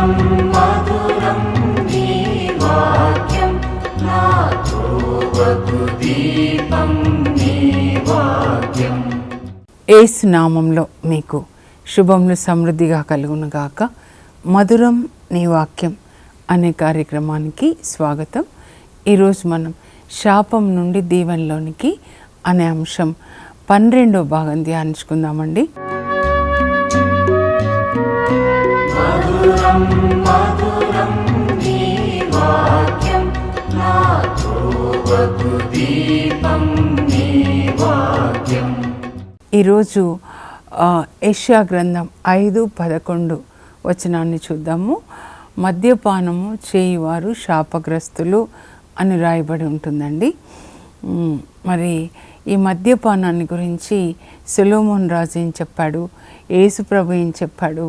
మధురం మధురం నీ వాక్యం నా త్రోవకు దీపం నీ వాక్యం. యేసు నామంలో మీకు శుభములు సమృద్ధిగా కలుగునుగాక. మధురం నీ వాక్యం అనే కార్యక్రమానికి స్వాగతం. ఈరోజు మనం శాపం నుండి దీవెనలోనికి అనే అంశం 12వ భాగం ధ్యానించుకుందామండి. మధురం మధురం నీ వాక్యం నా త్రోవకు దీపం నీ వాక్యం. ఈరోజు యెషయా గ్రంథం 5:11 వచనాన్ని చూద్దాము. మద్యపానము చేయువారు శాపగ్రస్తులు అని రాయబడి ఉంటుందండి. మరి ఈ మద్యపానాన్ని గురించి సొలొమోన్ రాజు ఏం చెప్పాడు, యేసు ప్రభు ఏం చెప్పాడు,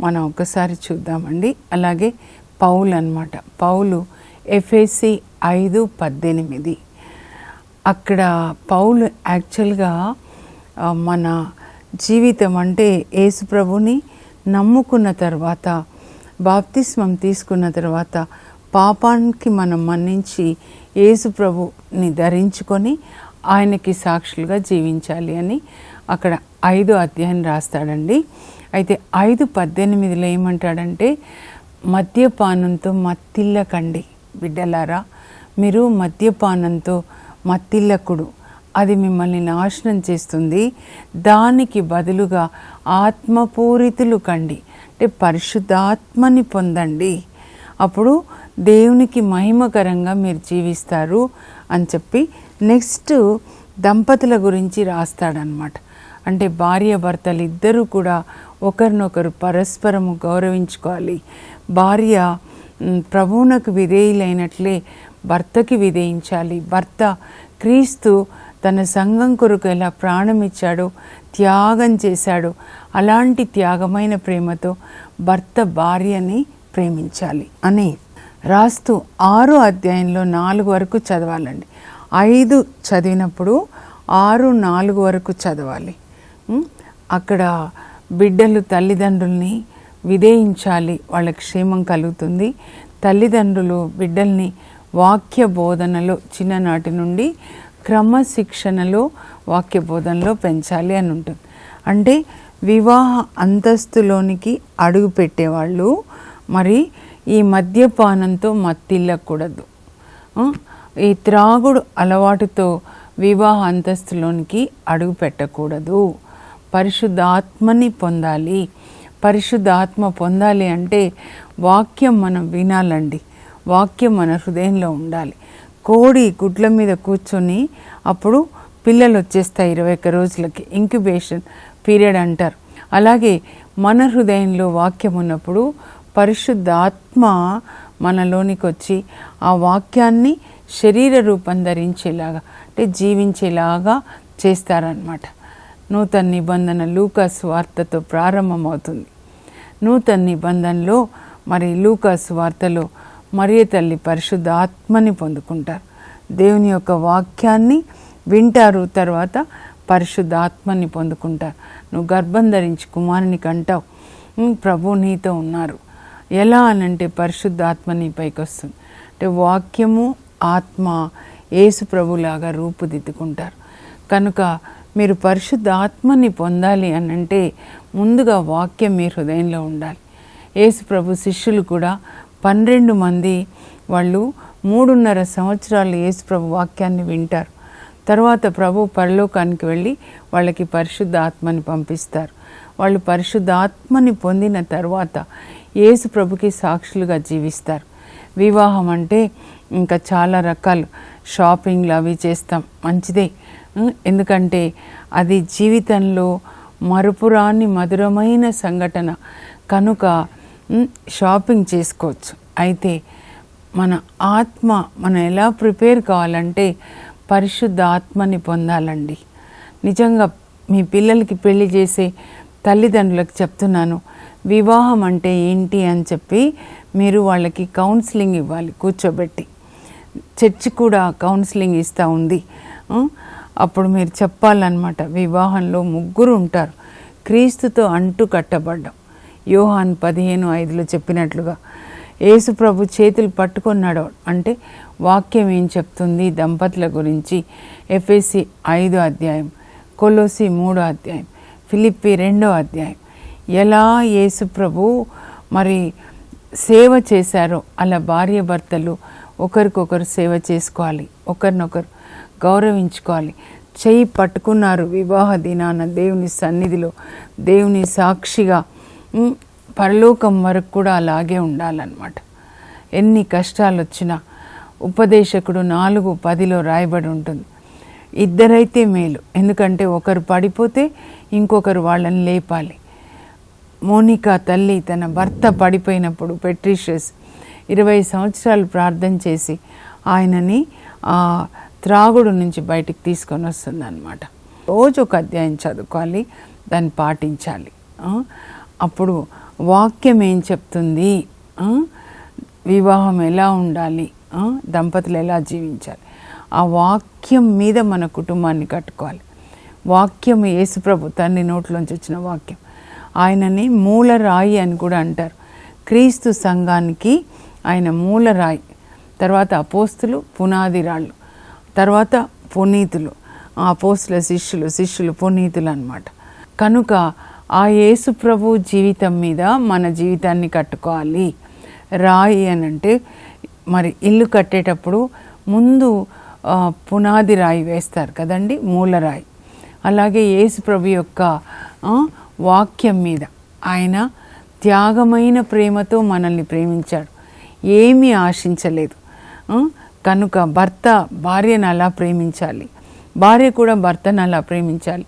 మనం ఒకసారి చూద్దామండి. అలాగే పౌలు అన్నమాట. పౌలు ఎఫెసీ 5:18. అక్కడ పౌలు యాక్చువల్గా మన జీవితం అంటే యేసు ప్రభుని నమ్ముకున్న తర్వాత, బాప్తిస్మం తీసుకున్న తర్వాత పాపానికి మనం మన్నించి యేసు ప్రభుని ధరించుకొని ఆయనకి సాక్షులుగా జీవించాలి అని అక్కడ 5వ అధ్యాయం రాస్తాడండి. అయితే 5:18 ఏమంటాడంటే, మద్యపానంతో మత్తిల్లకండి బిడ్డలారా, మీరు మద్యపానంతో మత్తిల్లకుడు, అది మిమ్మల్ని నాశనం చేస్తుంది. దానికి బదులుగా ఆత్మపూరితులు కండి, అంటే పరిశుద్ధాత్మని పొందండి, అప్పుడు దేవునికి మహిమకరంగా మీరు జీవిస్తారు అని చెప్పి నెక్స్ట్ దంపతుల గురించి రాస్తాడనమాట. అంటే భార్య భర్తలు ఇద్దరూ కూడా ఒకరినొకరు పరస్పరము గౌరవించుకోవాలి. భార్య ప్రభువునకు విధేయులైనట్లే భర్తకి విధేయించాలి. భర్త క్రీస్తు తన సంఘం కొరకు ఎలా ప్రాణం ఇచ్చాడో, త్యాగం చేశాడో, అలాంటి త్యాగమైన ప్రేమతో భర్త భార్యని ప్రేమించాలి అని రాస్తూ 6వ అధ్యాయంలో 4 వరకు చదవాలండి. 5 చదివినప్పుడు 6, 4 వరకు చదవాలి. అక్కడ బిడ్డలు తల్లిదండ్రుల్ని విధేయించాలి, వాళ్ళకి క్షేమం కలుగుతుంది. తల్లిదండ్రులు బిడ్డల్ని వాక్య బోధనలో చిన్ననాటి నుండి క్రమశిక్షణలో వాక్య బోధనలో పెంచాలి అని ఉంటుంది. అంటే వివాహ అంతస్తులోనికి అడుగు పెట్టేవాళ్ళు మరి ఈ మద్యపానంతో మత్తిల్లకూడదు. ఈ త్రాగుడు అలవాటుతో వివాహ అంతస్తులోనికి అడుగు పెట్టకూడదు. పరిశుద్ధాత్మని పొందాలి. పరిశుద్ధాత్మ పొందాలి అంటే వాక్యం మనం వినాలండి. వాక్యం మన హృదయంలో ఉండాలి. కోడి గుడ్ల మీద కూర్చొని అప్పుడు పిల్లలు వచ్చేస్తాయి 21 రోజులకి, ఇంక్యుబేషన్ పీరియడ్ అంటారు. అలాగే మన హృదయంలో వాక్యం ఉన్నప్పుడు పరిశుద్ధాత్మ మనలోనికి వచ్చి ఆ వాక్యాన్ని శరీర రూపం ధరించేలాగా, అంటే జీవించేలాగా చేస్తారనమాట. నూతన నిబంధన లూకా సువార్తతో ప్రారంభమవుతుంది. నూతన నిబంధనలో మరి లూకా సువార్తలో మరియ తల్లి పరిశుద్ధాత్మని పొందుకుంటారు. దేవుని యొక్క వాక్యాన్ని వింటారు, తర్వాత పరిశుద్ధాత్మని పొందుకుంటారు. నువ్వు గర్భం ధరించి కుమారుని కంటావు, ప్రభు నీతో ఉన్నారు. ఎలా అనంటే పరిశుద్ధాత్మ నీ పైకి వస్తుంది. అంటే వాక్యము ఆత్మ యేసు ప్రభులాగా రూపుదిద్దుకుంటారు. కనుక మీరు పరిశుద్ధాత్మని పొందాలి అనంటే ముందుగా వాక్యం మీ హృదయంలో ఉండాలి. యేసు ప్రభు శిష్యులు కూడా 12 మంది వాళ్ళు 3.5 సంవత్సరాలు యేసు ప్రభు వాక్యాన్ని వింటారు. తర్వాత ప్రభు పరలోకానికి వెళ్ళి వాళ్ళకి పరిశుద్ధాత్మని పంపిస్తారు. వాళ్ళు పరిశుద్ధాత్మని పొందిన తర్వాత యేసు ప్రభుకి సాక్షులుగా జీవిస్తారు. వివాహం అంటే ఇంకా చాలా రకాలు షాపింగ్లు అవి చేస్తాం, మంచిదే. ఎందుకంటే అది జీవితంలో మరుపురాని మధురమైన సంఘటన కనుక షాపింగ్ చేసుకోవచ్చు. అయితే మన ఆత్మ మనం ఎలా ప్రిపేర్ కావాలంటే పరిశుద్ధ ఆత్మని పొందాలండి. నిజంగా మీ పిల్లలకి పెళ్లి చేసే తల్లిదండ్రులకు చెప్తున్నాను, వివాహం అంటే ఏంటి అని చెప్పి మీరు వాళ్ళకి కౌన్సిలింగ్ ఇవ్వాలి కూర్చోబెట్టి. చర్చి కూడా కౌన్సిలింగ్ ఇస్తూ ఉంది. అప్పుడు మీరు చెప్పాలన్నమాట, వివాహంలో 3 ఉంటారు, క్రీస్తుతో అంటు కట్టబడ్డం. యోహాను 15:5లో చెప్పినట్లుగా యేసు ప్రభు చేతులు పట్టుకున్నాడు అంటే వాక్యం ఏం చెప్తుంది దంపతుల గురించి? ఎఫెసీ 5వ అధ్యాయం, కొలోసి 3వ అధ్యాయం, ఫిలిప్పీ 2వ అధ్యాయం ఎలా యేసు ప్రభు మరి సేవ చేశారో అలా భార్య భర్తలు ఒకరికొకరు సేవ చేసుకోవాలి, ఒకరినొకరు గౌరవించుకోవాలి. చెయ్యి పట్టుకున్నారు వివాహ దినాన దేవుని సన్నిధిలో, దేవుని సాక్షిగా పరలోకం వరకు కూడా అలాగే ఉండాలన్నమాట. ఎన్ని కష్టాలు వచ్చినా ఉపదేశకుడు 4:10లో రాయబడి ఉంటుంది, ఇద్దరైతే మేలు, ఎందుకంటే ఒకరు పడిపోతే ఇంకొకరు వాళ్ళని లేపాలి. మోనికా తల్లి తన భర్త పడిపోయినప్పుడు పెట్రిషియస్ 20 సంవత్సరాలు ప్రార్థన చేసి ఆయనని త్రాగుడు నుంచి బయటికి తీసుకొని వస్తుంది అన్నమాట. రోజు ఒక అధ్యాయం చదువుకోవాలి, దాన్ని పాటించాలి. అప్పుడు వాక్యం ఏం చెప్తుంది, వివాహం ఎలా ఉండాలి, దంపతులు ఎలా జీవించాలి, ఆ వాక్యం మీద మన కుటుంబాన్ని కట్టుకోవాలి. వాక్యం యేసుప్రభు తండ్రి నోట్లోంచి వచ్చిన వాక్యం. ఆయనని మూలరాయి అని కూడా అంటారు. క్రీస్తు సంఘానికి ఆయన మూలరాయి, తర్వాత అపోస్తులు పునాది రాళ్ళు, తర్వాత పునీతులు, అపోస్తుల శిష్యులు, శిష్యులు పునీతులు అన్నమాట. కనుక ఆ యేసు ప్రభు జీవితం మీద మన జీవితాన్ని కట్టుకోవాలి. రాయి అని అంటే మరి ఇల్లు కట్టేటప్పుడు ముందు పునాది రాయి వేస్తారు కదండి, మూలరాయి. అలాగే యేసు ప్రభు యొక్క వాక్యం మీద ఆయన త్యాగమైన ప్రేమతో మనల్ని ప్రేమించాడు, ఏమీ ఆశించలేదు. కనుక భర్త భార్యను అలా ప్రేమించాలి, భార్య కూడా భర్తను అలా ప్రేమించాలి,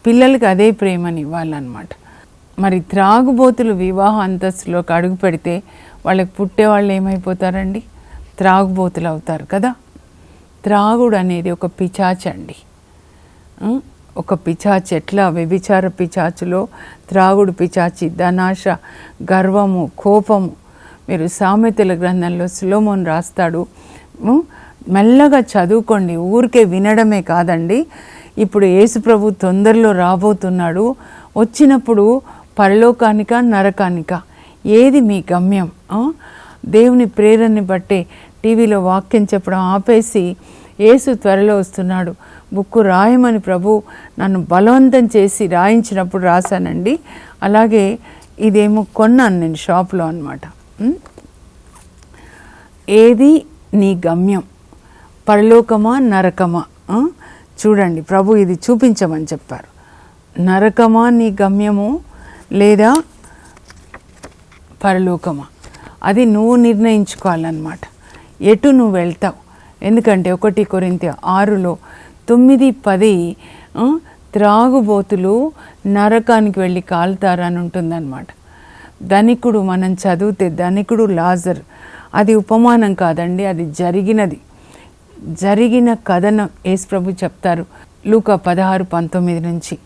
పిల్లలకి అదే ప్రేమని ఇవ్వాలన్నమాట. మరి త్రాగుబోతులు వివాహ అంతస్తులోకి అడుగు పెడితే వాళ్ళకి పుట్టేవాళ్ళు ఏమైపోతారండి? త్రాగుబోతులు అవుతారు కదా. త్రాగుడు అనేది ఒక పిచాచి అండి, ఒక పిచాచి. ఎట్లా వ్యభిచార పిచాచులో త్రాగుడు పిచాచి, ధనాశ, గర్వము, కోపము. మీరు సామెతల గ్రంథంలో సొలొమోను రాస్తాడు, మెల్లగా చదువుకోండి, ఊరికే వినడమే కాదండి. ఇప్పుడు యేసు ప్రభు తొందరలో రాబోతున్నాడు, వచ్చినప్పుడు పరలోకానిక నరకానిక ఏది మీ గమ్యం? దేవుని ప్రేరణని బట్టే టీవీలో వాక్యం చెప్పడం ఆపేసి యేసు త్వరలో వస్తున్నాడు, బుక్కు రాయమని ప్రభు నన్ను బలవంతం చేసి రాయించినప్పుడు రాశానండి. అలాగే ఇదేమో కొన్నాను నేను షాప్లో అన్నమాట. ఏది నీ గమ్యం, పరలోకమా నరకమా? చూడండి, ప్రభు ఇది చూపించమని చెప్పారు. నరకమా నీ గమ్యము లేదా పరలోకమా? అది నువ్వు నిర్ణయించుకోవాలన్నమాట, ఎటు నువ్వు వెళ్తావు. ఎందుకంటే 1 కొరింథీ 6:9-10 త్రాగుబోతులు నరకానికి వెళ్ళి కాలుతారని ఉంటుందన్నమాట. ధనికుడు, మనం చదివితే ధనికుడు లాజర్, అది ఉపమానం కాదండి, అది జరిగిన కథనం యేసు ప్రభు చెప్తారు లూకా 16:19 నుంచి.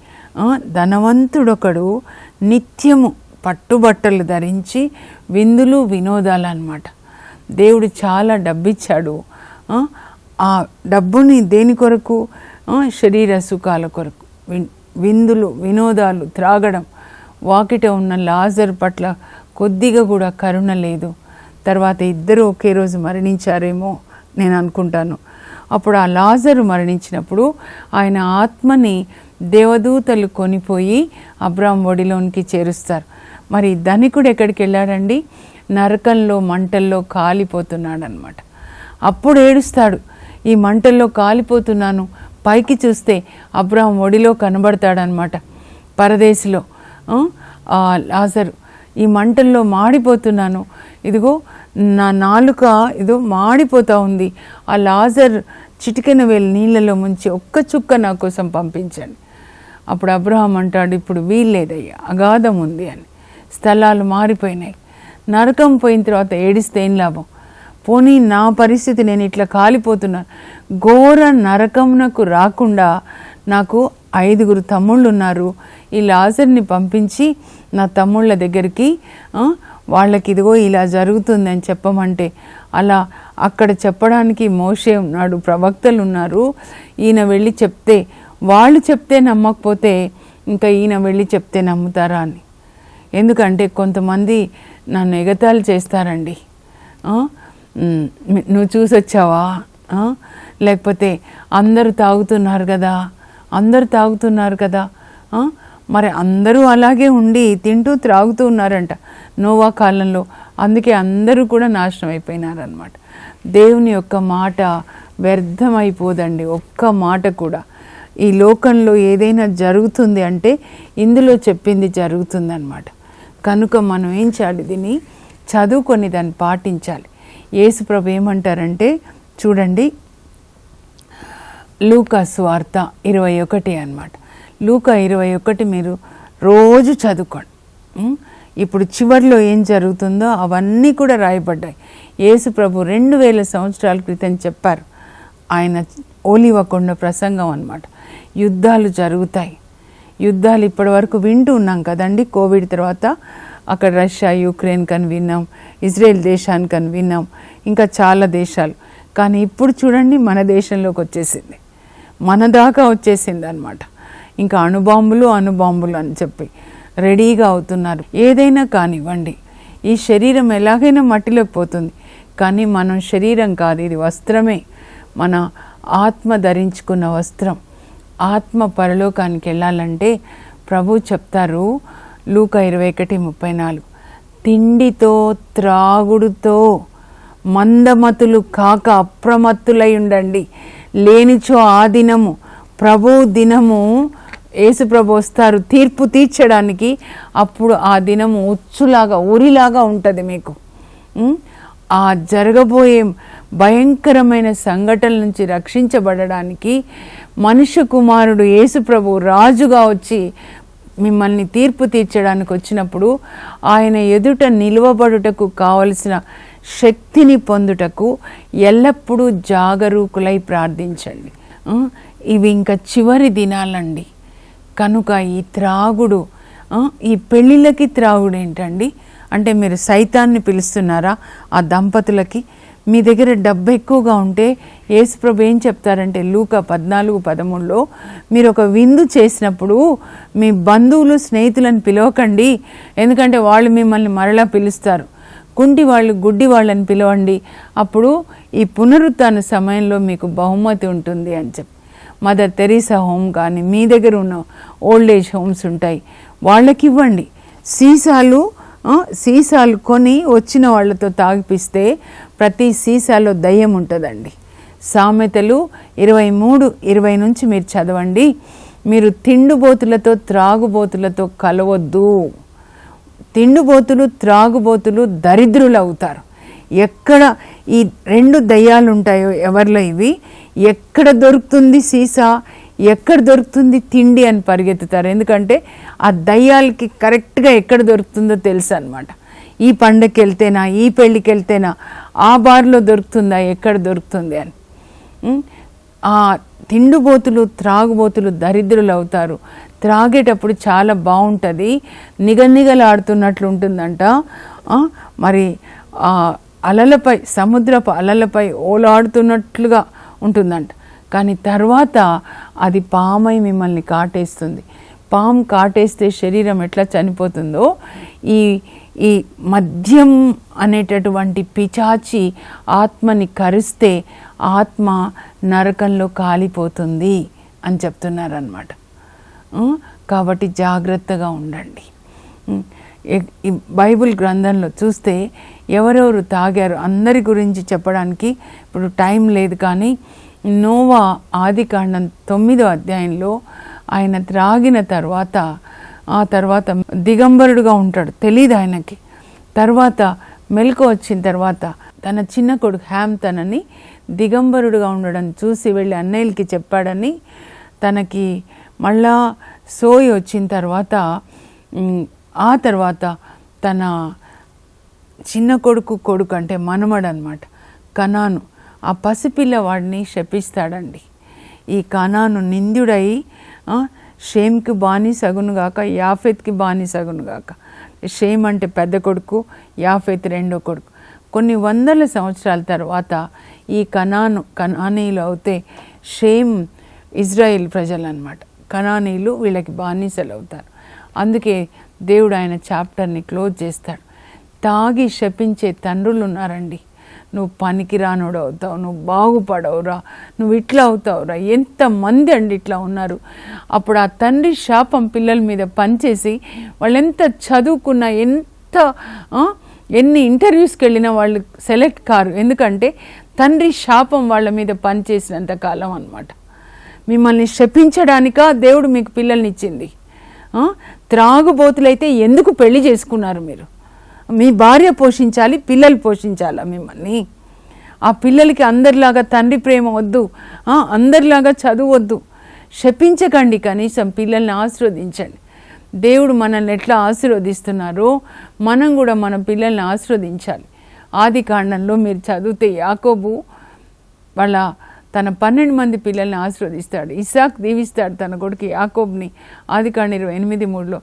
ధనవంతుడొకడు నిత్యము పట్టుబట్టలు ధరించి విందులు వినోదాలు అన్నమాట. దేవుడు చాలా డబ్బిచ్చాడు, ఆ డబ్బుని దేని కొరకు? శరీర సుఖాల కొరకు, విందులు వినోదాలు త్రాగడం. వాకిట ఉన్న లాజర్ పట్ల కొద్దిగా కూడా కరుణ లేదు. తర్వాత ఇద్దరు ఒకే రోజు మరణించారేమో నేను అనుకుంటాను. అప్పుడు ఆ లాజరు మరణించినప్పుడు ఆయన ఆత్మని దేవదూతలు కొనిపోయి అబ్రాహాము ఒడిలోనికి చేరుస్తారు. మరి ధనికుడు ఎక్కడికి వెళ్ళాడండి? నరకంలో మంటల్లో కాలిపోతున్నాడనమాట. అప్పుడు ఏడుస్తాడు, ఈ మంటల్లో కాలిపోతున్నాను. పైకి చూస్తే అబ్రాహాము ఒడిలో కనబడతాడనమాట, పరదేశిలో. లాజరు, ఈ మంటల్లో మాడిపోతున్నాను, ఇదిగో నా నాలుక ఇదో మాడిపోతూ ఉంది, ఆ లాజర్ చిటికెన వేలు నీళ్ళలో ముంచి ఒక్క చుక్క నా కోసం పంపించండి. అప్పుడు అబ్రహాం అంటాడు, ఇప్పుడు వీల్లేదయ్యా, అగాధం ఉంది అని, స్థలాలు మారిపోయినాయి. నరకం పోయిన తర్వాత ఏడిస్తే ఏం లాభం? పోనీ నా పరిస్థితి, నేను ఇట్లా కాలిపోతున్నాను, ఘోర నరకమునకు రాకుండా నాకు 5 తమ్ముళ్ళు ఉన్నారు, ఈ లాజర్ని పంపించి నా తమ్ముళ్ళ దగ్గరికి వాళ్ళకి ఇదిగో ఇలా జరుగుతుంది అని చెప్పమంటే, అలా అక్కడ చెప్పడానికి మోషే ఉన్నాడు, ప్రవక్తలు ఉన్నారు, ఈయన వెళ్ళి చెప్తే, వాళ్ళు చెప్తే నమ్మకపోతే ఇంకా ఈయన వెళ్ళి చెప్తే నమ్ముతారా అని. ఎందుకంటే కొంతమంది నన్ను ఎగతాళి చేస్తారండి. నువ్వు చూసొచ్చావా, లేకపోతే అందరూ తాగుతున్నారు కదా, మరి అందరూ అలాగే ఉండి తింటూ త్రాగుతూ ఉన్నారంట నోవా కాలంలో. అందుకే అందరూ కూడా నాశనం అయిపోయినారనమాట. దేవుని యొక్క మాట వ్యర్థమైపోదండి. ఒక్క మాట కూడా ఈ లోకంలో ఏదైనా జరుగుతుంది అంటే ఇందులో చెప్పింది జరుగుతుంది అన్నమాట. కనుక మనం ఏం చేయాలి, దీన్ని చదువుకొని దాన్ని పాటించాలి. యేసు ప్రభు ఏమంటారంటే చూడండి, లూకా సువార్త 21 అన్నమాట. లూకా 21 మీరు రోజు చదువుకోండి. ఇప్పుడు చివరిలో ఏం జరుగుతుందో అవన్నీ కూడా రాయబడ్డాయి. యేసు ప్రభు 2000 సంవత్సరాల క్రితం చెప్పారు. ఆయన ఓలివ కొండ ప్రసంగం అన్నమాట. యుద్ధాలు జరుగుతాయి. యుద్ధాలు ఇప్పటి వరకు వింటూ ఉన్నాం కదండి. కోవిడ్ తర్వాత అక్కడ రష్యా యుక్రెయిన్ కని విన్నాం, ఇజ్రాయెల్ దేశానికని విన్నాం, ఇంకా చాలా దేశాలు. కానీ ఇప్పుడు చూడండి మన దేశంలోకి వచ్చేసింది, మన దాకా వచ్చేసింది అన్నమాట. ఇంకా అణుబాంబులు అని చెప్పి రెడీగా అవుతున్నారు. ఏదైనా కానివ్వండి, ఈ శరీరం ఎలాగైనా మట్టిలోకి పోతుంది, కానీ మనం శరీరం కాదు, ఇది వస్త్రమే. మన ఆత్మ ధరించుకున్న వస్త్రం. ఆత్మ పరలోకానికి వెళ్ళాలంటే ప్రభు చెప్తారు లూకా 21:34, తిండితో త్రాగుడుతో మందమతులు కాక అప్రమత్తులై ఉండండి, లేనిచో ఆ దినము ప్రభు దినము యేసు ప్రభు వస్తారు తీర్పు తీర్చడానికి. అప్పుడు ఆ దినము ఉచ్చులాగా ఉరిలాగా ఉంటుంది మీకు. ఆ జరగబోయే భయంకరమైన సంఘటనల నుంచి రక్షించబడడానికి మనుష్య కుమారుడు యేసు ప్రభు రాజుగా వచ్చి మిమ్మల్ని తీర్పు తీర్చడానికి వచ్చినప్పుడు ఆయన ఎదుట నిలువబడుటకు కావలసిన శక్తిని పొందుటకు ఎల్లప్పుడూ జాగరూకులై ప్రార్థించండి. ఇవి ఇంకా చివరి దినాలండి. కనుక ఈ త్రాగుడు, ఈ పెళ్ళిళ్ళకి త్రాగుడు ఏంటండి అంటే మీరు సైతాన్ని పిలుస్తున్నారా ఆ దంపతులకి? మీ దగ్గర డబ్బు ఎక్కువగా ఉంటే యేసుప్రభు ఏం చెప్తారంటే లూకా 14:13లో మీరు ఒక విందు చేసినప్పుడు మీ బంధువులు స్నేహితులను పిలవకండి, ఎందుకంటే వాళ్ళు మిమ్మల్ని మరలా పిలుస్తారు. కుంటి వాళ్ళు గుడ్డి వాళ్ళని పిలవండి, అప్పుడు ఈ పునరుత్థాన సమయంలో మీకు బహుమతి ఉంటుంది అని చెప్పి. మదర్ తెరీసా హోమ్ కానీ మీ దగ్గర ఉన్న ఓల్డ్ ఏజ్ హోమ్స్ ఉంటాయి, వాళ్ళకి ఇవ్వండి. సీసాలు కొని వచ్చిన వాళ్ళతో తాగిపిస్తే ప్రతి సీసాలో దయ్యం ఉంటుందండి. సామెతలు 23:20 నుంచి మీరు చదవండి. మీరు తిండిబోతులతో త్రాగుబోతులతో కలవద్దు. తిండిబోతులు త్రాగుబోతులు దరిద్రులు అవుతారు. ఎక్కడ ఈ 2 దయ్యాలు ఉంటాయో ఎవరిలో ఇవి, ఎక్కడ దొరుకుతుంది సీసా, ఎక్కడ దొరుకుతుంది తిండి అని పరిగెత్తుతారు. ఎందుకంటే ఆ దయ్యాలకి కరెక్ట్గా ఎక్కడ దొరుకుతుందో తెలుసు అన్నమాట. ఈ పండగకి వెళ్తేనా, ఈ పెళ్ళికి వెళ్తేనా, ఆ బార్లో దొరుకుతుందా, ఎక్కడ దొరుకుతుంది అని. ఆ తిండిబోతులు త్రాగుబోతులు దరిద్రులు అవుతారు. త్రాగేటప్పుడు చాలా బాగుంటుంది, నిగనిగలాడుతున్నట్లు ఉంటుందంట. మరి అలలపై, సముద్రపు అలలపై ఓలాడుతున్నట్లుగా ఉంటుందంట. కానీ తర్వాత అది పామై మిమ్మల్ని కాటేస్తుంది. పాము కాటేస్తే శరీరం ఎట్లా చనిపోతుందో ఈ మద్యం అనేటటువంటి పిచాచి ఆత్మని కరిస్తే ఆత్మ నరకంలో కాలిపోతుంది అని చెప్తున్నారన్నమాట. కాబట్టి జాగ్రత్తగా ఉండండి. ఈ బైబిల్ గ్రంథంలో చూస్తే ఎవరెవరు తాగారు అందరి గురించి చెప్పడానికి ఇప్పుడు టైం లేదు. కానీ నోవా ఆదికాండం 9వ అధ్యాయంలో ఆయన త్రాగిన తర్వాత ఆ తర్వాత దిగంబరుడుగా ఉంటాడు, తెలియదు ఆయనకి. తర్వాత మెలకు వచ్చిన తర్వాత తన చిన్న కొడుకు హ్యామ్ తనని దిగంబరుడుగా ఉండడం చూసి వెళ్ళి అన్నయ్యలకి చెప్పాడని, తనకి మళ్ళా సోయి వచ్చిన తర్వాత ఆ తర్వాత తన చిన్న కొడుకు అంటే మనమడు అనమాట కనాను, ఆ పసిపిల్లవాడిని శపిస్తాడండి. ఈ కనాను నింద్యుడై షేమ్కి బానిసగునుగాక, యాఫెత్కి బానిసగునుగాక. షేమ్ అంటే పెద్ద కొడుకు, యాఫెత్ రెండో కొడుకు. కొన్ని వందల సంవత్సరాల తర్వాత ఈ కనానీయులు అవుతే షేమ్ ఇజ్రాయిల్ ప్రజలు అనమాట. కనానీయులు వీళ్ళకి బానిసలు అవుతారు. అందుకే దేవుడు ఆయన చాప్టర్ని క్లోజ్ చేస్తాడు. తాగి శపించే తండ్రులు ఉన్నారండి. నువ్వు పనికిరానుడు అవుతావు, నువ్వు బాగుపడవురా, నువ్వు ఇట్లా అవుతావురా, ఎంతమంది అండి ఇట్లా ఉన్నారు. అప్పుడు ఆ తండ్రి శాపం పిల్లల మీద పనిచేసి వాళ్ళు ఎంత చదువుకున్నా, ఎన్ని ఇంటర్వ్యూస్కి వెళ్ళినా వాళ్ళు సెలెక్ట్ కారు. ఎందుకంటే తండ్రి శాపం వాళ్ళ మీద పనిచేసినంత కాలం అన్నమాట. మిమ్మల్ని శపించడానికా దేవుడు మీకు పిల్లల్ని ఇచ్చింది? త్రాగుబోతులైతే ఎందుకు పెళ్లి చేసుకున్నారు మీరు? మీ భార్య పోషించాలి, పిల్లలు పోషించాలా మిమ్మల్ని? ఆ పిల్లలకి అందరిలాగా తండ్రి ప్రేమ వద్దు, అందరిలాగా చదువు వద్దు. శపించకండి, కనీసం పిల్లల్ని ఆశీర్వదించండి. దేవుడు మనల్ని ఎట్లా ఆశీర్వదిస్తున్నారో మనం కూడా మన పిల్లల్ని ఆశీర్వదించాలి. ఆది కాండంలో మీరు చదివితే యాకోబు తన 12 మంది పిల్లల్ని ఆశీర్వదిస్తాడు. ఇస్సాక్ దీవిస్తాడు తన కొడుకు యాకోబుని. ఆదికాండం 28:3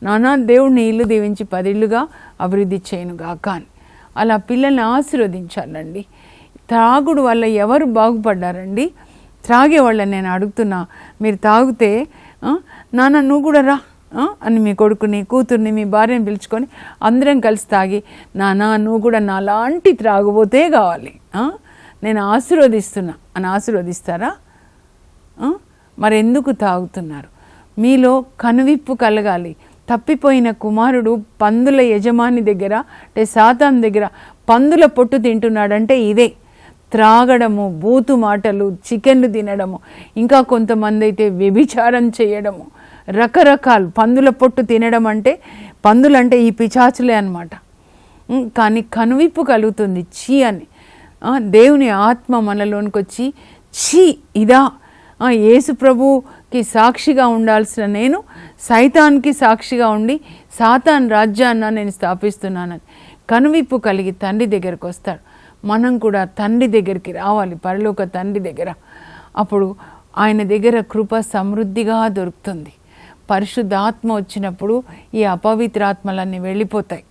నానా దేవుడిని ఇల్లు దీవించి 10 ఇళ్ళుగా అభివృద్ధి చేయనుగాక అని. అలా పిల్లల్ని ఆశీర్వదించాలండి. త్రాగుడు వల్ల ఎవరు బాగుపడ్డారండి? త్రాగే వాళ్ళని నేను అడుగుతున్నా. మీరు తాగితే నాన్న నువ్వు కూడా రా అని మీ కొడుకుని, కూతుర్ని, మీ భార్యని పిలుచుకొని అందరం కలిసి తాగి, నాన్న నువ్వు కూడా నాలాంటి త్రాగుబోతే కావాలి, నేను ఆశీర్వదిస్తున్నా అని ఆశీర్వదిస్తారా? మరెందుకు తాగుతున్నారు? మీలో కనువిప్పు కలగాలి. తప్పిపోయిన కుమారుడు పందుల యజమాని దగ్గర, అంటే సాతాను దగ్గర పందుల పొట్టు తింటున్నాడంటే ఇదే. త్రాగడము, బూతు మాటలు, చికెన్లు తినడము, ఇంకా కొంతమంది అయితే వ్యభిచారం చేయడము, రకరకాలు. పందుల పొట్టు తినడం అంటే, పందులంటే ఈ పిచాచులే అన్నమాట. కానీ కనువిప్పు కలుగుతుంది ఛీ అని. దేవుని ఆత్మ మనలోనికి వచ్చి ఛీ ఇదా, యేసు ప్రభుకి సాక్షిగా ఉండాల్సిన నేను సైతాన్కి సాక్షిగా ఉండి సాతాన్ రాజ్యాన్ని నేను స్థాపిస్తున్నానని కనువిప్పు కలిగి తండ్రి దగ్గరికి వస్తాడు. మనం కూడా తండ్రి దగ్గరికి రావాలి, పరలోక తండ్రి దగ్గర. అప్పుడు ఆయన దగ్గర కృప సమృద్ధిగా దొరుకుతుంది. పరిశుద్ధాత్మ వచ్చినప్పుడు ఈ అపవిత్రాత్మలన్నీ వెళ్ళిపోతాయి.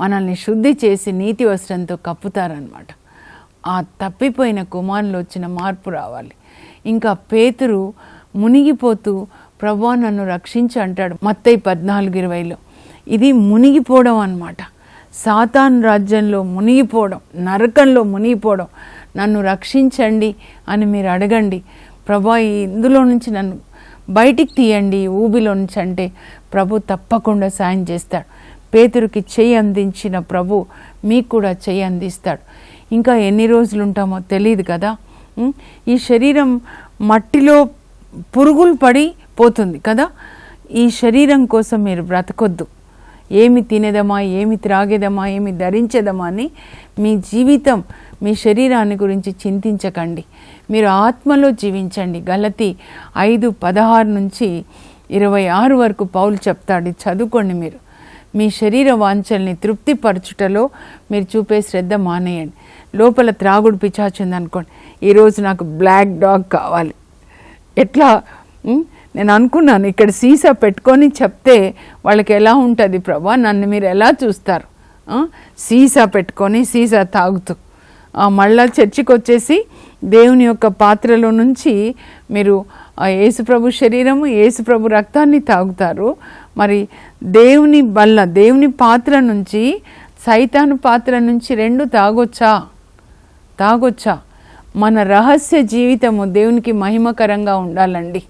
మనల్ని శుద్ధి చేసి నీతి వస్త్రంతో కప్పుతారనమాట. ఆ తప్పిపోయిన కుమారులు వచ్చిన మార్పు రావాలి. ఇంకా పేతురు మునిగిపోతూ ప్రభువా నన్ను రక్షించి అంటాడు మత్తయి 14:20. ఇది మునిగిపోవడం అన్నమాట. సాతాన్ రాజ్యంలో మునిగిపోవడం, నరకంలో మునిగిపోవడం. నన్ను రక్షించండి అని మీరు అడగండి. ప్రభువా ఇందులో నుంచి నన్ను బయటికి తీయండి, ఊబిలో నుంచి అంటే ప్రభు తప్పకుండా సాయం చేస్తాడు. పేతురుకి చెయ్యి అందించిన ప్రభు మీకు కూడా చెయ్యి అందిస్తాడు. ఇంకా ఎన్ని రోజులు ఉంటామో తెలియదు కదా. ఈ శరీరం మట్టిలో పురుగులు పడి పోతుంది కదా. ఈ శరీరం కోసం మీరు బ్రతకొద్దు. ఏమి తినేదమా, ఏమి త్రాగేదమా, ఏమి ధరించేదమా అని మీ జీవితం, మీ శరీరాన్ని గురించి చింతించకండి. మీరు ఆత్మలో జీవించండి. గలతీ 5:16-26 వరకు పౌలు చెప్తాడు. చదువుకోండి. మీరు మీ శరీర వాంఛల్ని తృప్తిపరచుటలో మీరు చూపే శ్రద్ధ మానేయండి. లోపల త్రాగుడు పిచాచుంది అనుకోండి, ఈరోజు నాకు బ్లాక్ డాగ్ కావాలి. ఎట్లా నేను అనుకున్నాను, ఇక్కడ సీసా పెట్టుకొని చెప్తే వాళ్ళకి ఎలా ఉంటుంది ప్రభా, నన్ను మీరు ఎలా చూస్తారు? సీసా పెట్టుకొని సీసా తాగుతూ మళ్ళా చర్చికి వచ్చేసి దేవుని యొక్క పాత్రలో నుంచి మీరు యేసుప్రభు శరీరము, యేసుప్రభు రక్తాన్ని తాగుతారు. మరి దేవుని బల్ల, దేవుని పాత్ర నుంచి సైతాను పాత్ర నుంచి రెండు తాగొచ్చా? మన రహస్య జీవితము దేవునికి మహిమకరంగా ఉండాలండి.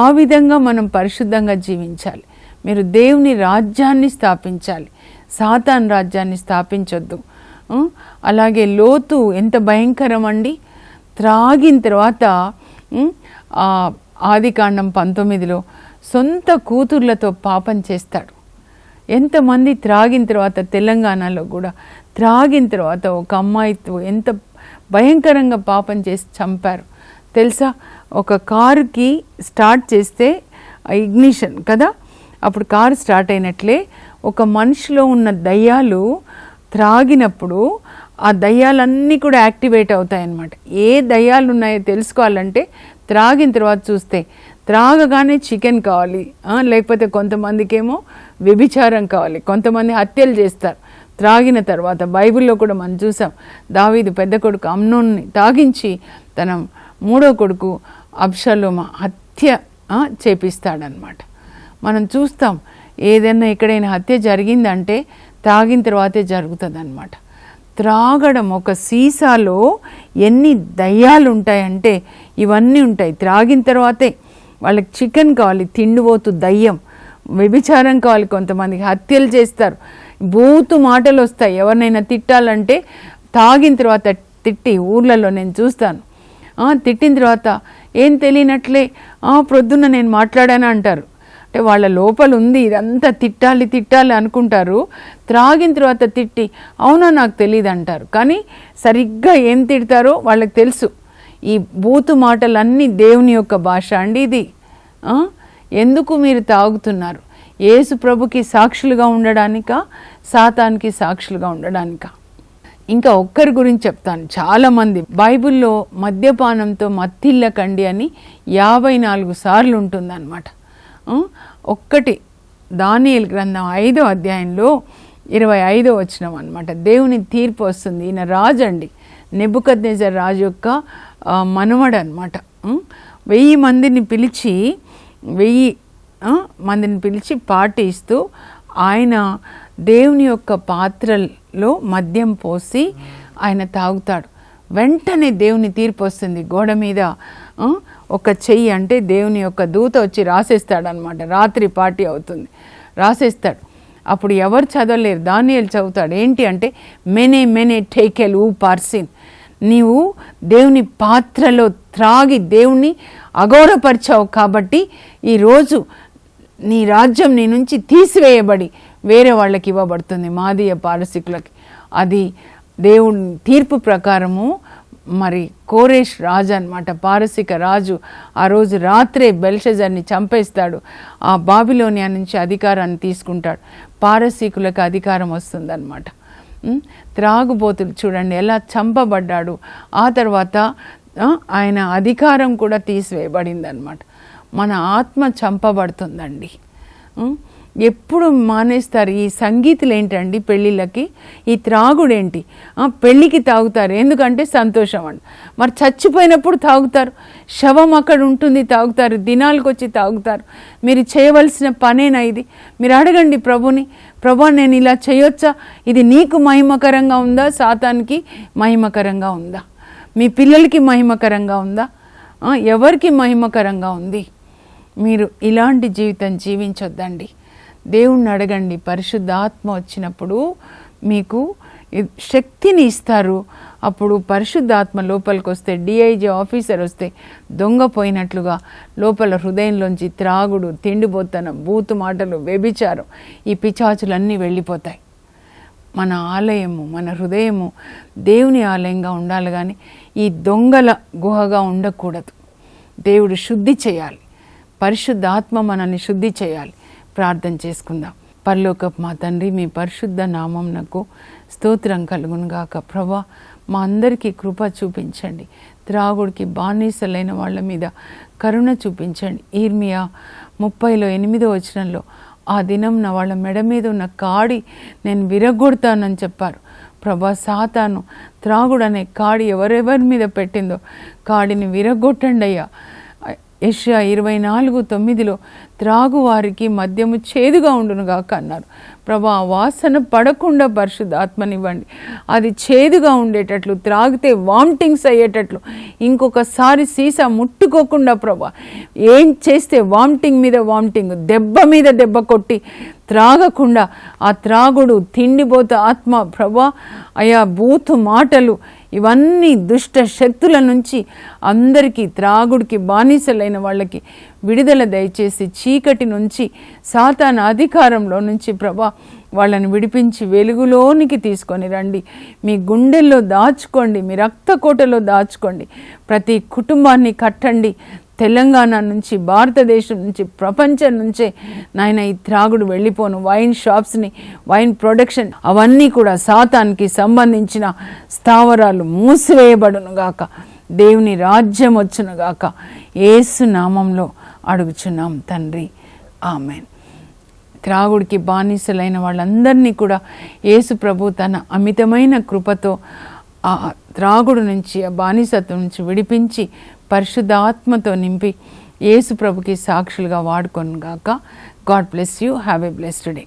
ఆ విధంగా మనం పరిశుద్ధంగా జీవించాలి. మీరు దేవుని రాజ్యాన్ని స్థాపించాలి, సాతాన్ రాజ్యాన్ని స్థాపించొద్దు. అలాగే లోతు ఎంత భయంకరం అండి. త్రాగిన తర్వాత ఆదికాండం 19లో సొంత కూతుర్లతో పాపం చేస్తాడు. ఎంతమంది త్రాగిన తర్వాత, తెలంగాణలో కూడా త్రాగిన తర్వాత ఒక అమ్మాయితో ఎంత భయంకరంగా పాపం చేసి చంపారు తెలుసా. ఒక కారుకి స్టార్ట్ చేస్తే ఇగ్నిషన్ కదా, అప్పుడు కారు స్టార్ట్ అయినట్లే ఒక మనిషిలో ఉన్న దయ్యాలు త్రాగినప్పుడు ఆ దయ్యాలన్నీ కూడా యాక్టివేట్ అవుతాయి అన్నమాట. ఏ దయ్యాలు ఉన్నాయో తెలుసుకోవాలంటే త్రాగిన తర్వాత చూస్తే, త్రాగగానే చికెన్ కావాలి, లేకపోతే కొంతమందికి ఏమో వ్యభిచారం కావాలి, కొంతమంది హత్యలు చేస్తారు త్రాగిన తర్వాత. బైబిల్లో కూడా మనం చూసాం, దావీదు పెద్ద కొడుకు అమ్నోన్ని తాగించి తన మూడో కొడుకు అబ్షలోమ హత్య చేపిస్తాడనమాట. మనం చూస్తాం, ఏదైనా ఎక్కడైనా హత్య జరిగిందంటే తాగిన తర్వాతే జరుగుతుంది అనమాట. త్రాగడం, ఒక సీసాలో ఎన్ని దయ్యాలు ఉంటాయంటే ఇవన్నీ ఉంటాయి. త్రాగిన తర్వాతే వాళ్ళకి చికెన్ కావాలి, తిండిపోతు దయ్యం, వ్యభిచారం కావాలి, కొంతమందికి హత్యలు చేస్తారు, బూతు మాటలు వస్తాయి. ఎవరినైనా తిట్టాలంటే తాగిన తర్వాత తిట్టి, ఊర్లలో నేను చూస్తాను, తిట్టిన తర్వాత ఏం తెలియనట్లే ప్రొద్దున నేను మాట్లాడాను అంటారు. అంటే వాళ్ళ లోపల ఉంది ఇదంతా తిట్టాలి తిట్టాలి అనుకుంటారు. త్రాగిన తర్వాత తిట్టి అవునా నాకు తెలియదు అంటారు. కానీ సరిగ్గా ఏం తిడతారో వాళ్ళకి తెలుసు. ఈ బూతు మాటలన్నీ దేవుని యొక్క భాష అండి ఇది. ఎందుకు మీరు తాగుతున్నారు? యేసు ప్రభుకి సాక్షులుగా ఉండడానికా, సాతానికి సాక్షులుగా ఉండడానికా? ఇంకా ఒక్కరి గురించి చెప్తాను. చాలామంది బైబిల్లో మద్యపానంతో మత్తిల్లకండి అని 54 సార్లు ఉంటుందన్నమాట. ఒక్కటి దానియేలు గ్రంథం 5వ అధ్యాయంలో 25వ వచనం అన్నమాట. దేవుని తీర్పు వస్తుంది. ఈయన రాజు అండి, నెబుకద్నెజర్ రాజు యొక్క మనవడు అనమాట. 1000 మందిని పిలిచి పార్టీ ఇస్తూ ఆయన దేవుని యొక్క పాత్రలో మద్యం పోసి ఆయన తాగుతాడు. వెంటనే దేవుని తీర్పు వస్తుంది. గోడ మీద ఒక చెయ్యి, అంటే దేవుని యొక్క దూత వచ్చి రాసేస్తాడు అనమాట. రాత్రి పార్టీ అవుతుంది, రాసేస్తాడు. అప్పుడు ఎవరు చదవలేరు, దానియేలు చదువుతాడు. ఏంటి అంటే మెనే టేకెల్ ఊ పార్సిన్, నీవు దేవుని పాత్రలో త్రాగి దేవుణ్ణి అగౌరవపరిచావు కాబట్టి ఈరోజు నీ రాజ్యం నీ నుంచి తీసివేయబడి వేరే వాళ్ళకి ఇవ్వబడుతుంది, మాదీయ పారసికులకి. అది దేవుని తీర్పు ప్రకారము మరి కోరేష్ రాజు అనమాట, పారసిక రాజు. ఆ రోజు రాత్రే బెల్షజర్ని చంపేస్తాడు. ఆ బాబిలోనియా నుంచి అధికారాన్ని తీసుకుంటాడు. పారసీకులకు అధికారం వస్తుందన్నమాట. త్రాగుబోతులు చూడండి ఎలా చంపబడ్డాడు. ఆ తర్వాత ఆయన అధికారం కూడా తీసివేయబడింది అనమాట. మన ఆత్మ చంపబడుతుందండి. ఎప్పుడు మానేస్తారు ఈ సంగీతులు ఏంటండి పెళ్ళిళ్ళకి, ఈ త్రాగుడేంటి? పెళ్ళికి తాగుతారు ఎందుకంటే సంతోషం అండి. మరి చచ్చిపోయినప్పుడు తాగుతారు, శవం అక్కడ ఉంటుంది, తాగుతారు, దినాలకు వచ్చి తాగుతారు. మీరు చేయవలసిన పనేనా ఇది? మీరు అడగండి ప్రభుని, ప్రభా నేను ఇలా చేయొచ్చా? ఇది నీకు మహిమకరంగా ఉందా, సాతానికి మహిమకరంగా ఉందా, మీ పిల్లలకి మహిమకరంగా ఉందా, ఎవరికి మహిమకరంగా ఉంది? మీరు ఇలాంటి జీవితం జీవించొద్దండి. దేవుణ్ణి అడగండి. పరిశుద్ధాత్మ వచ్చినప్పుడు మీకు శక్తిని ఇస్తారు. అప్పుడు పరిశుద్ధాత్మ లోపలికి వస్తే, డిఐజీ ఆఫీసర్ వస్తే దొంగ పోయినట్లుగా లోపల హృదయంలోంచి త్రాగుడు, తిండిబోతనం, బూతు మాటలు, వ్యభిచారం, ఈ పిచాచులన్నీ వెళ్ళిపోతాయి. మన ఆలయము, మన హృదయము దేవుని ఆలయంగా ఉండాలి, కానీ ఈ దొంగల గుహగా ఉండకూడదు. దేవుడు శుద్ధి చేయాలి, పరిశుద్ధాత్మ మనల్ని శుద్ధి చేయాలి. ప్రార్థన చేసుకుందాం. పరలోకపు మా తండ్రి, మీ పరిశుద్ధ నామమునకు స్తోత్రం కలుగును గాక. ప్రభా, మా అందరికీ కృప చూపించండి. త్రాగుడికి బానిసలైన వాళ్ళ మీద కరుణ చూపించండి. ఇర్మియా 30:8 వచనంలో ఆ దినం నా వాళ్ళ మెడ మీద ఉన్న కాడి నేను విరగొడతానని చెప్పారు. ప్రభా, సాతాను త్రాగుడు అనే కాడి ఎవరెవరి మీద పెట్టిందో కాడిని విరగొట్టండి అయ్యా. యెషయా 24:9 త్రాగు వారికి మద్యము చేదుగా ఉండునుగాక అన్నారు. ప్రభా, వాసన పడకుండా పరిశుద్ధాత్మనివ్వండి. అది చేదుగా ఉండేటట్లు, త్రాగితే వామిటింగ్స్ అయ్యేటట్లు, ఇంకొకసారి సీసా ముట్టుకోకుండా ప్రభా, ఏం చేస్తే వామిటింగ్ మీద వామిటింగ్, దెబ్బ మీద దెబ్బ కొట్టి త్రాగకుండా ఆ త్రాగుడు, తిండిపోత ఆత్మ ప్రభా, అయా బూతు మాటలు, ఇవన్నీ దుష్ట శక్తుల నుంచి అందరికీ, త్రాగుడికి బానిసలైన వాళ్ళకి విడుదల దయచేసి చీకటి నుంచి, సాతాను అధికారంలో నుంచి ప్రభా వాళ్ళని విడిపించి వెలుగులోనికి తీసుకొని రండి. మీ గుండెల్లో దాచుకోండి, మీ రక్తకోటలో దాచుకోండి. ప్రతి కుటుంబాన్ని కట్టండి. తెలంగాణ నుంచి, భారతదేశం నుంచి, ప్రపంచం నుంచే నాయన ఈ త్రాగుడు వెళ్ళిపోను. వైన్ షాప్స్ని, వైన్ ప్రొడక్షన్ అవన్నీ కూడా సాతానికి సంబంధించిన స్థావరాలు మూసివేయబడును గాక. దేవుని రాజ్యం వచ్చును గాక. యేసు నామంలో అడుగుచున్నాం తండ్రి, ఆమెన్. త్రాగుడికి బానిసలైన వాళ్ళందరినీ కూడా యేసు ప్రభు తన అమితమైన కృపతో ఆ త్రాగుడు నుంచి, ఆ బానిసత్వం నుంచి విడిపించి పరిశుద్ధ ఆత్మతో నింపి యేసు ప్రభుకి సాక్షులుగా వాడుకొని గాక. God bless you. Have a blessed day.